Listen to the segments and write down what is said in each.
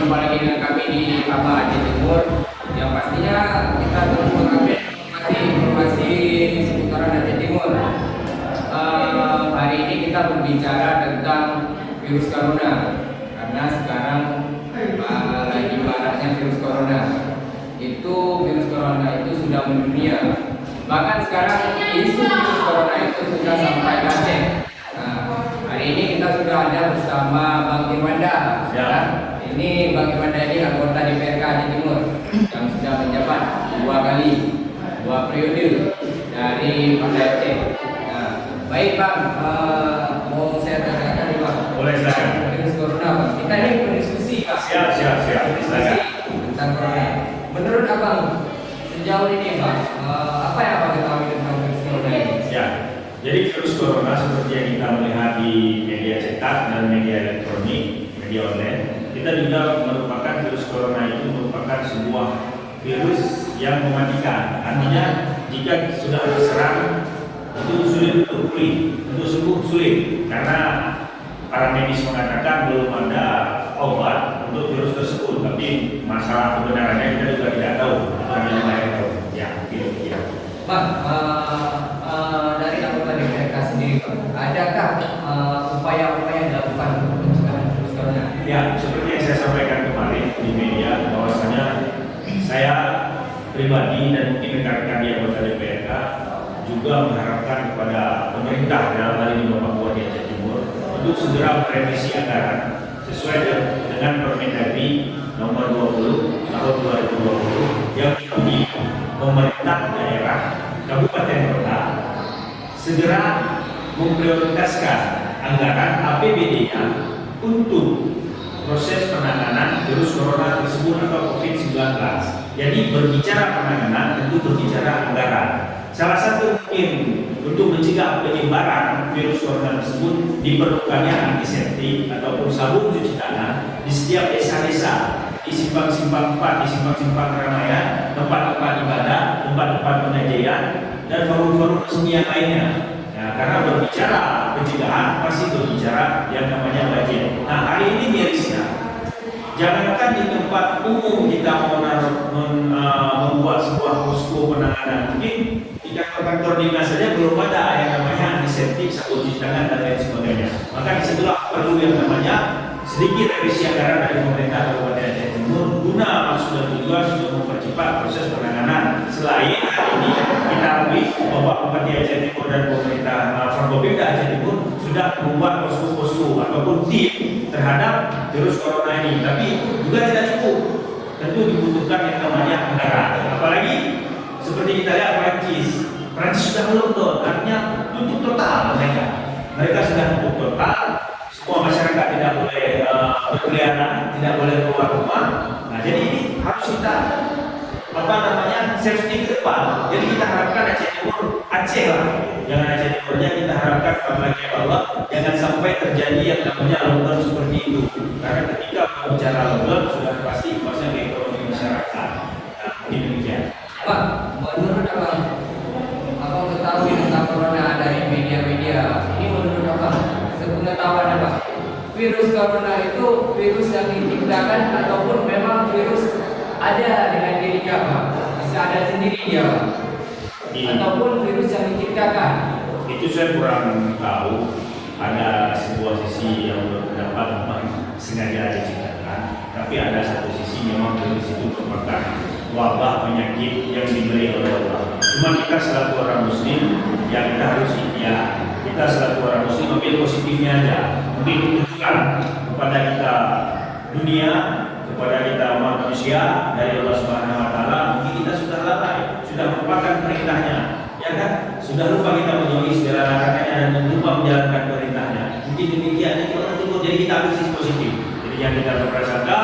Jumpa lagi dengan kami di Aceh Timur. Yang pastinya kita terus mengupdate informasi seputaran Aceh Timur. Hari ini kita berbicara tentang virus corona, karena sekarang lagi maraknya virus corona. Virus corona itu sudah mendunia. Bahkan sekarang isu virus corona itu sudah sampai Aceh. Hari ini kita sudah ada bersama Bang Irwanda. Ya. Ini Bang Irwanda ini anggota DPRK Aceh Timur yang sudah menjabat 2 periode dari Partai Aceh. Baik Bang, mau saya tanyakan nih Bang. Boleh silakan. Virus corona Bang. Kita ini berdiskusi Bang. Siap. Silakan. Tentang corona. Menurut Abang sejauh ini Bang, apa yang Abang ketahui tentang virus corona ini? Ya. Jadi virus corona seperti yang kita melihat di media cetak dan media elektronik, media online, kita juga merupakan virus corona itu merupakan sebuah virus yang mematikan. Artinya jika sudah terserang itu sulit untuk pulih, untuk sembuh sulit, karena para medis mengatakan belum ada obat untuk virus tersebut. Tapi masalah kebenarannya kita juga tidak tahu. Ya, gitu. Bang, dari anggota DPRK sendiri, adakah upaya-upaya yang dilakukan untuk pencegahan virus corona? Ya, seperti yang saya sampaikan kemarin di media, bahwasanya saya pribadi dan mungkin rekan-rekan di anggota DPRK juga mengharapkan kepada pemerintah dalam hal ini Bapak Bupati Aceh Timur untuk segera merevisi anggaran sesuai dengan Permendagri nomor 20 tahun 2020 yang menjadi pemerintah daerah kabupaten kota segera memprioritaskan anggaran APBD-nya untuk proses penanganan virus corona tersebut atau COVID-19. Jadi berbicara penanganan tentu berbicara anggaran. Salah satu mungkin untuk mencegah penyebaran virus corona tersebut diperlukannya antiseptik ataupun sabun cuci tangan di setiap desa-desa, di simpang-simpang 4, di simpang-simpang keramaian, tempat-tempat ibadah, tempat-tempat pengajian, dan forum-forum resmi yang lainnya. Nah, karena berbicara pencegahan pasti berbicara yang namanya budget. Nah, hari ini mirisnya, jangankan di tempat umum kita membuat sebuah posko penanganan, mungkin di kantor-kantor dinas saja belum ada yang namanya antiseptik, sabun cuci tangan dan lain sebagainya. Maka disitulah perlu yang namanya sedikit revisi anggaran dari pemerintah Kabupaten Aceh Timur guna maksud dan tujuan untuk mempercepat proses penanganan. Selain hari ini kita akui bahwa Bupati Aceh Timur dan pemerintah Forkopimda Aceh Timur sudah membuat posko-posko ataupun tim terhadap virus corona ini, tapi juga tidak cukup. Tentu dibutuhkan yang namanya anggaran. Apalagi seperti kita lihat Prancis sudah lockdown, artinya tutup total mereka. Mereka sudah tutup total. Semua masyarakat tidak boleh berkeliaran, tidak boleh keluar rumah. Nah, jadi ini harus kita safety ke depan. Jadi kita harapkan Aceh Timur, Aceh lah, jangan Aceh Timurnya, kita harapkan kepada Allah jangan sampai terjadi yang namanya lockdown seperti itu. Karena ketika bicara lockdown sudah pasti impasnya ke ekonomi masyarakat. Nah, demikian. Pak, menurut Abang ketahui tentang corona dari media-media, ini menurut Abang, sepengetahuan Abang, virus corona itu virus yang diciptakan ataupun memang virus ada dengan diri Abang, bisa ada sendiri dia Bang, ataupun virus yang diciptakan? Itu saya kurang tahu. Ada sebuah sisi yang berpendapat memang sengaja diciptakan, tapi ada satu sisi memang virus itu merupakan wabah penyakit yang diberi oleh Allah. Cuma kita selaku orang muslim yang kita harus ikhtiar. Kita selaku orang muslim ambil positifnya aja. Mungkin tunjukkan kepada kita dunia, kepada kita umat manusia dari Allah Subhanahu wa taala, mungkin kita sudah lalai, sudah melupakan perintahnya. Ya kan? Sudah lupa kita menjauhi segala larangannya dan lupa menjalankan perintahnya. Mungkin demikian jadi kita ambil sisi positif. Jadi yang kita berprasangka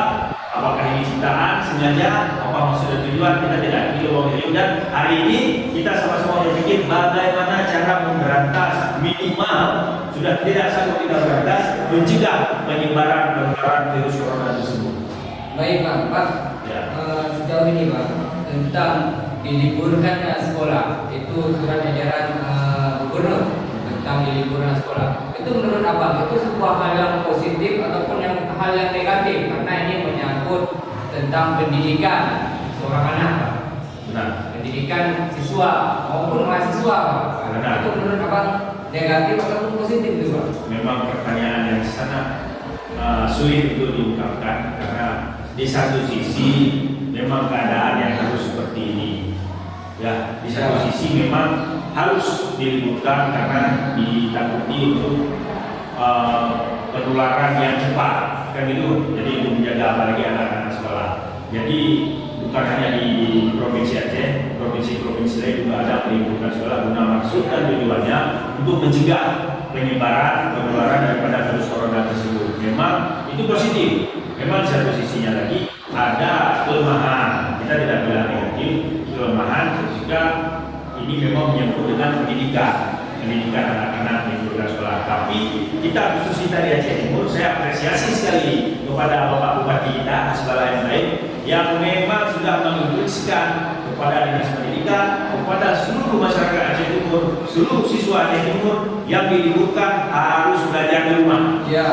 apakah ini ciptaan sengaja, apa maksud dan tujuan, kita tidak kilo. Dan hari ini kita sama-sama berpikir bagaimana cara memberantas, minimal sudah tidak sanggup kita berantas, mencegah penyebaran virus corona tersebut. Baik Pak, Ya. Sejauh ini Pak, tentang diliburkannya sekolah, itu surat edaran gubernur tentang liburan sekolah. Itu menurut Abang itu sebuah hal yang positif ataupun hal yang negatif karena ini menyangkut tentang pendidikan seorang anak, Pak. Benar. Pendidikan siswa maupun mahasiswa, Pak. Benar. Itu menurut Abang negatif ataupun positif itu, Pak? Memang pertanyaan yang sangat sulit untuk diungkapkan karena di satu sisi memang keadaan yang harus seperti ini. Ya, di satu sisi memang harus diliburkan karena ditakuti untuk penularan yang cepat, kan itu. Jadi untuk menjaga apalagi anak-anak sekolah. Jadi bukan hanya di provinsi Aceh, provinsi-provinsi lain juga ada meliburkan sekolah guna maksud dan tujuannya untuk mencegah penyebaran penularan daripada virus corona tersebut. Memang itu positif. Memang di satu sisinya lagi ada kelemahan. Kita tidak bilang negatif, kelemahan ketika ini memang menyangkut dengan pendidikan anak-anak di lingkungan sekolah. Tapi kita khusus kita di Aceh Timur, saya apresiasi sekali kepada Bapak Bupati kita Hasbala yang lain yang memang sudah menginstruksikan kepada Dinas Pendidikan, kepada seluruh masyarakat Aceh Timur, seluruh siswa Aceh Timur yang diliburkan harus belajar di rumah. Ya,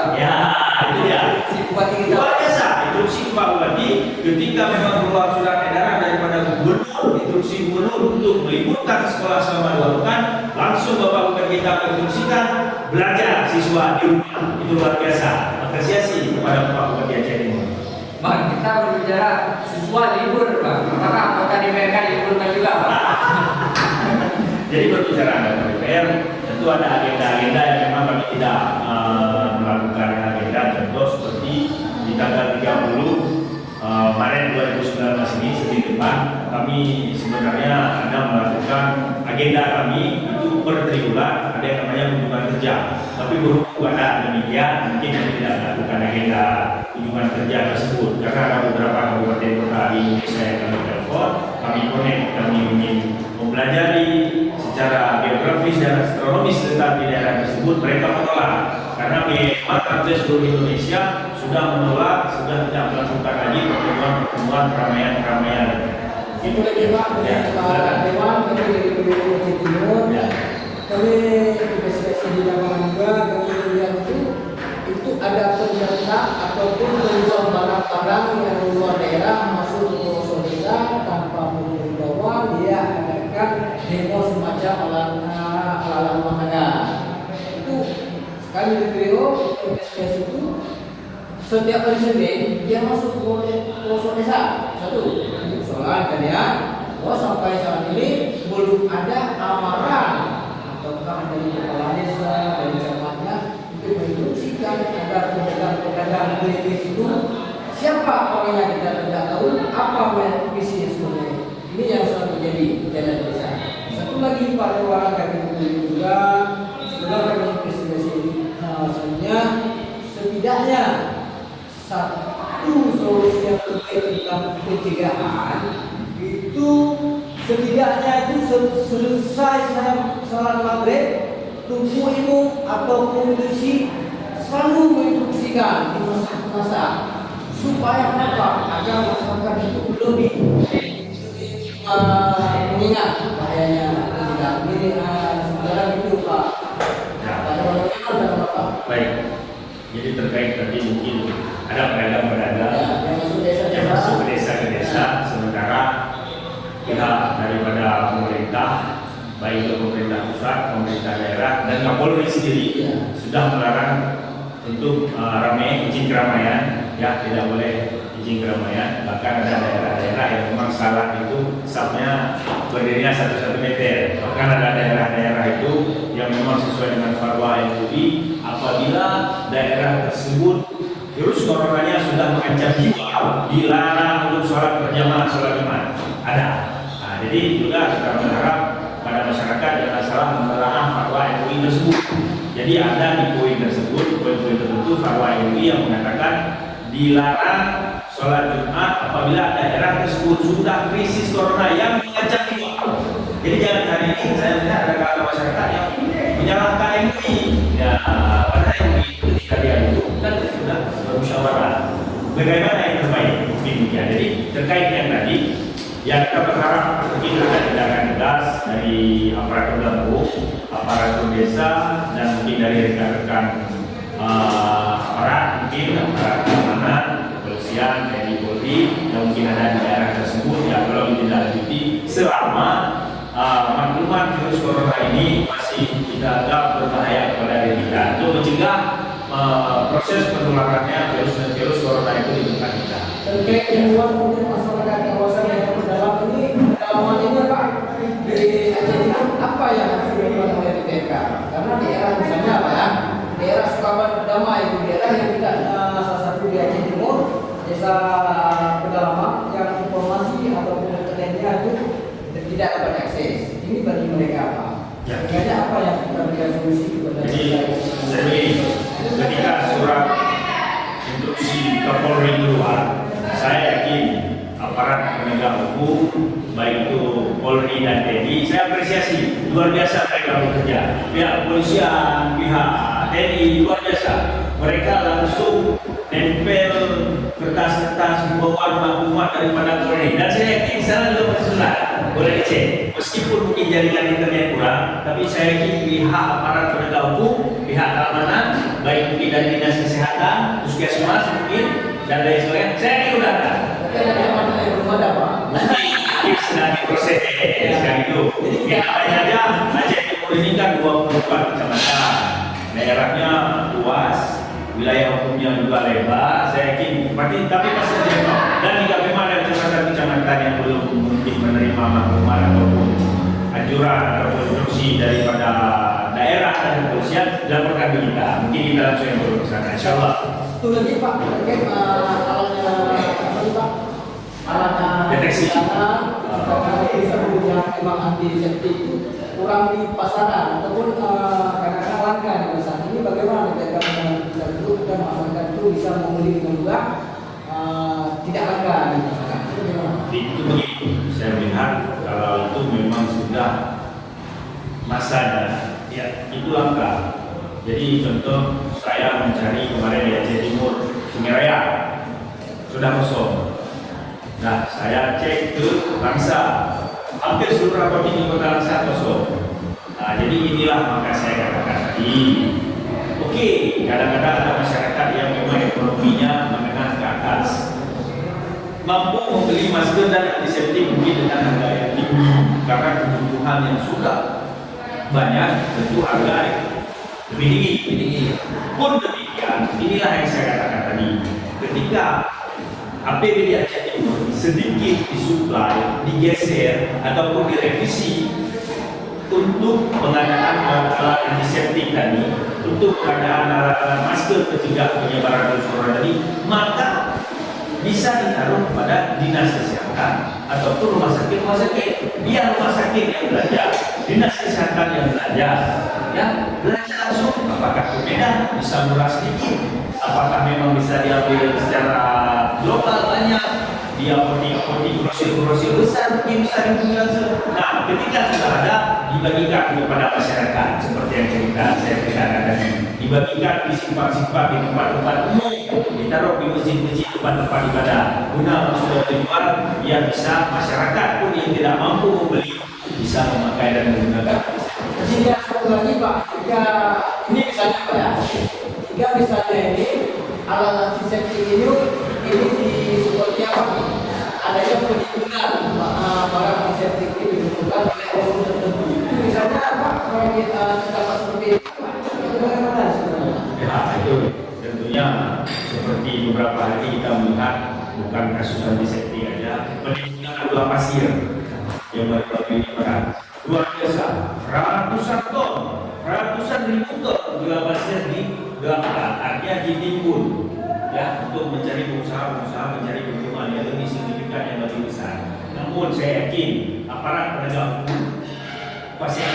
Itu dia. si Bupati kita. Luar biasa, instruksi Pak Bupati ketika memang keluar surat edaran daripada gubernur, instruksi gubernur untuk meliburkan sekolah selama 2 pekan, langsung Bapak Bupati kita menginstruksikan belajar siswa di rumah. Itu luar biasa. Apresiasi kepada Bapak Bupati Aceh Timur. Bang, kita berbicara siswa libur, Bang. Apakah di PRK liburkan juga, Bang? Jadi berbicara dengan DPR, tentu ada agenda-agenda yang memang kami tidak melakukan agenda. Contoh seperti di tanggal 30 Maret 2019 ini, Senin depan, kami sebenarnya ada melakukan agenda kami itu per triwulan, ada yang namanya kunjungan kerja. Tapi berhubung ada demikian, mungkin kami tidak melakukan agenda kunjungan kerja tersebut karena ada beberapa kabupaten kota di Indonesia yang kami telepon, kami connect, kami ingin mempelajari secara geografis dan astronomis tentang di daerah tersebut. Mereka menolak karena memang hampir seluruh Indonesia sudah menolak, sudah tidak melakukan lagi pertemuan keramaian. Itu lagi Pak, Pak Dewan, kami dari Provinsi Timur, kami investigasi di lapangan juga, kami lihat itu ada pendatang ataupun penjual barang-barang yang luar daerah masuk ke pelosok desa tanpa pemberitahuan, dia adakan demo semacam alat wahana. Itu kami di Beliau investigasi itu setiap hari Senin dia masuk ke pelosok desa. Satu, soal kalian, sampai saat ini belum ada amaran ataukah dari kepala desa, dari camatnya untuk menginstruksikan agar pedagang klinis itu siapa orangnya kita tidak tahu, apa visinya sebenarnya. Ini yang selalu jadi jalan desa. Satu lagi Pak Dewan, kami juga sudah kami investigasi sebenarnya setidaknya satu solusi yang terbaik tentang pencegahan itu setidaknya itu selesai salat maghrib tubuh ibu atau kondisi selalu menginstruksikan di masa supaya apa agar masyarakat itu lebih mengingat bahayanya pencegahan ini. Sebenarnya itu Pak. Baik. Jadi terkait tadi mungkin ada pedagang-pedagang yang masuk ke desa, sementara pihak daripada pemerintah, baik itu pemerintah pusat, pemerintah daerah, dan Kapolri sendiri sudah melarang untuk izin keramaian, ya tidak boleh izin keramaian. Bahkan ada daerah-daerah yang memang salat itu safnya berdirinya 1 meter. Bahkan ada daerah-daerah itu yang memang sesuai dengan fatwa MUI, apabila daerah tersebut virus coronanya sudah mengancam jiwa, dilarang untuk sholat berjamaah, sholat Jumat. Ada. Nah, jadi juga kita berharap pada masyarakat jangan salah menelaah fatwa MUI tersebut. Jadi ada di poin tersebut, poin-poin tertentu fatwa MUI yang mengatakan dilarang sholat Jumat apabila daerah tersebut sudah krisis corona yang mengancam jiwa. Jadi jangan hari ini saya melihat ada kalangan masyarakat yang menyalahkan MUI. Ya, pada MUI ketika dia itu kan sudah bermusyawarah. Bagaimana yang terbaik? Demikian. Jadi terkait yang tadi, ya kita berharap mungkin ada tindakan tegas dari aparatur gabungan, aparatur desa dan mungkin dari rekan-rekan aparat, mungkin aparat keamanan, kepolisian, TNI, Polri yang mungkin ada di daerah tersebut ya, kalau ditindaklanjuti selama maklumat virus corona ini masih tidak berbahaya kepada diri kita, untuk mencegah proses penularannya virus corona itu di tempat kita. Terkait himbauan untuk masyarakat kawasan yang terdalam ini, dalam ini Pak, di Aceh Timur apa yang harus dilakukan oleh BPK? Karena daerah misalnya apa ya, daerah Sukabumi itu daerah yang tidak salah satu di Aceh Timur, desa pedalaman yang informasi ataupun internetnya itu tidak dapat diakses. Ini bagi mereka apa? Ya. Sebenarnya apa yang kita berikan solusi kepada Jadi ketika surat instruksi Kapolri keluar, saya yakin aparat penegak hukum baik itu Polri dan TNI, saya apresiasi luar biasa mereka bekerja. Pihak kepolisian, pihak TNI luar biasa. Mereka langsung nempel kertas-kertas himbauan maklumat daripada Polri, dan saya yakin di sana juga bersurat, boleh dicek. Meskipun mungkin jaringan internet kurang, tapi saya yakin pihak aparat penegak hukum, pihak keamanan, baik mungkin dari dinas kesehatan, puskesmas mungkin dan lain sebagainya, saya yakin sudah ada. yang belum ada Pak. Mungkin sedang diproses sekarang itu. Yang namanya aja Aceh Timur ini kan 24 kecamatan, daerahnya luas, wilayah hukumnya juga lebar. Saya yakin, tapi masih jangkau. Dan jika memang ada kecamatan yang belum mungkin menerima maklumat ataupun anjuran atau instruksi daripada daerah dan kepolisian, laporkan ke kita. Mungkin kita langsung yang turun ke sana. Insyaallah. Itu lagi Pak, terkait alatnya apa sih Pak? Alatnya Deteksi. Bisa punya memang antiseptik itu kurang di pasaran ataupun kadang-kadang langka di pasaran. Ini bagaimana kita dulu dan masyarakat itu bisa membeli dengan mudah, tidak langka di pasaran. Itu bagaimana? Itu begini, saya melihat kalau itu memang sudah masanya, ya itu langka. Jadi contoh saya mencari kemarin di Aceh Timur, Sungai Raya sudah kosong. Nah, saya cek ke Langsa, hampir seluruh rapat di kota Langsa kosong. Nah, jadi inilah maka saya katakan tadi, oke, kadang-kadang ada masyarakat yang memang ekonominya menengah ke atas, mampu membeli masker dan antiseptik mungkin dengan harga yang tinggi karena kebutuhan yang sudah banyak, tentu harga lebih tinggi. Pun demikian, inilah yang saya katakan tadi, ketika APBD Aceh Timur sedikit disuplai, digeser ataupun direvisi untuk pengadaan alat antiseptik tadi, untuk pengadaan alat masker pencegah penyebaran virus corona tadi, maka bisa ditaruh kepada dinas kesehatan ataupun rumah sakit. Biar rumah sakit yang belanja, dinas kesehatan yang belanja, ya belanja langsung. Apakah berbeda? Bisa murah sedikit? Apakah memang bisa diambil secara global banyak? Di apotek grosir besar mungkin bisa dihubungi langsung. Nah, ketika sudah ada, dibagikan kepada masyarakat seperti yang saya ceritakan tadi. Dibagikan di simpang-simpang, di tempat-tempat umum, ditaruh di masjid-masjid, tempat-tempat ibadah. Guna sudah dijual, biar bisa masyarakat pun yang tidak mampu membeli bisa memakai dan menggunakan. Jika satu lagi Pak, jika ini misalnya Pak ya, jika misalnya ini alat antiseptik ini seperti apa? Adanya penimbunan barang antiseptik ini dibutuhkan oleh orang tertentu. Itu misalnya apa? Kalau kita dapat seperti itu, itu bagaimana sebenarnya? Ya, itu tentunya seperti beberapa hari kita melihat bukan kasus antiseptik aja, penimbunan gula pasir yang berlebihan berat. Luar biasa, ratusan ton, ratusan ribu ton gula pasir digelapkan, artinya ditimbun, ya, untuk mencari pengusaha mencari keuntungan yang lebih signifikan, yang lebih besar. Namun saya yakin aparat penegak hukum pasti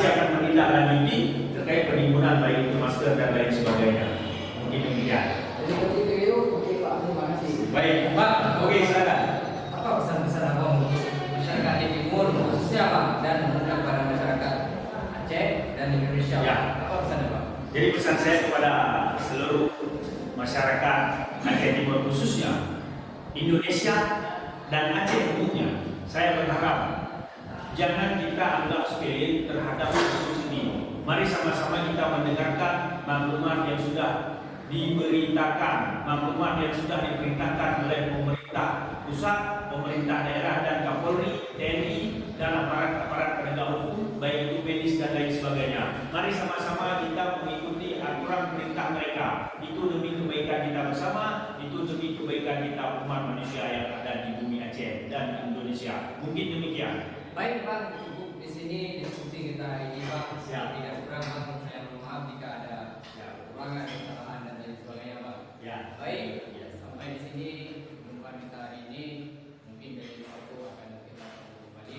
akan menindaklanjuti terkait penimbunan baik itu masker dan lain sebagainya. Mungkin demikian. Jadi ketika itu, oke Pak, terima kasih. Baik, Pak, oke silakan. Apa pesan-pesan abang untuk masyarakat di Timur khususnya Pak dan kepada masyarakat Aceh dan Indonesia? Ya. Apa pesan Pak? Jadi pesan saya kepada seluruh masyarakat Aceh Timur khususnya, Indonesia dan Aceh umumnya, saya berharap jangan kita anggap sepele terhadap itu sendiri. Mari sama-sama kita mendengarkan maklumat yang sudah diberitakan, maklumat yang sudah diperintahkan oleh pemerintah pusat, pemerintah daerah dan Kapolri, TNI dan aparat-aparat penegak hukum, baik itu medis dan lain sebagainya. Mari sama-sama kita mengikuti aturan perintah mereka. Itu demi kebaikan kita bersama, itu demi kebaikan kita umat manusia yang ada di bumi Aceh dan Indonesia. Mungkin demikian. Baik Bang, cukup di sini diskusi kita ini Bang. Siap. Tidak kurang Bang, saya mohon maaf jika ada kekurangan, kesalahan dan lain sebagainya Bang. Ya. Baik, sampai di sini jumpa kita hari ini. Mungkin dari waktu akan kita kembali.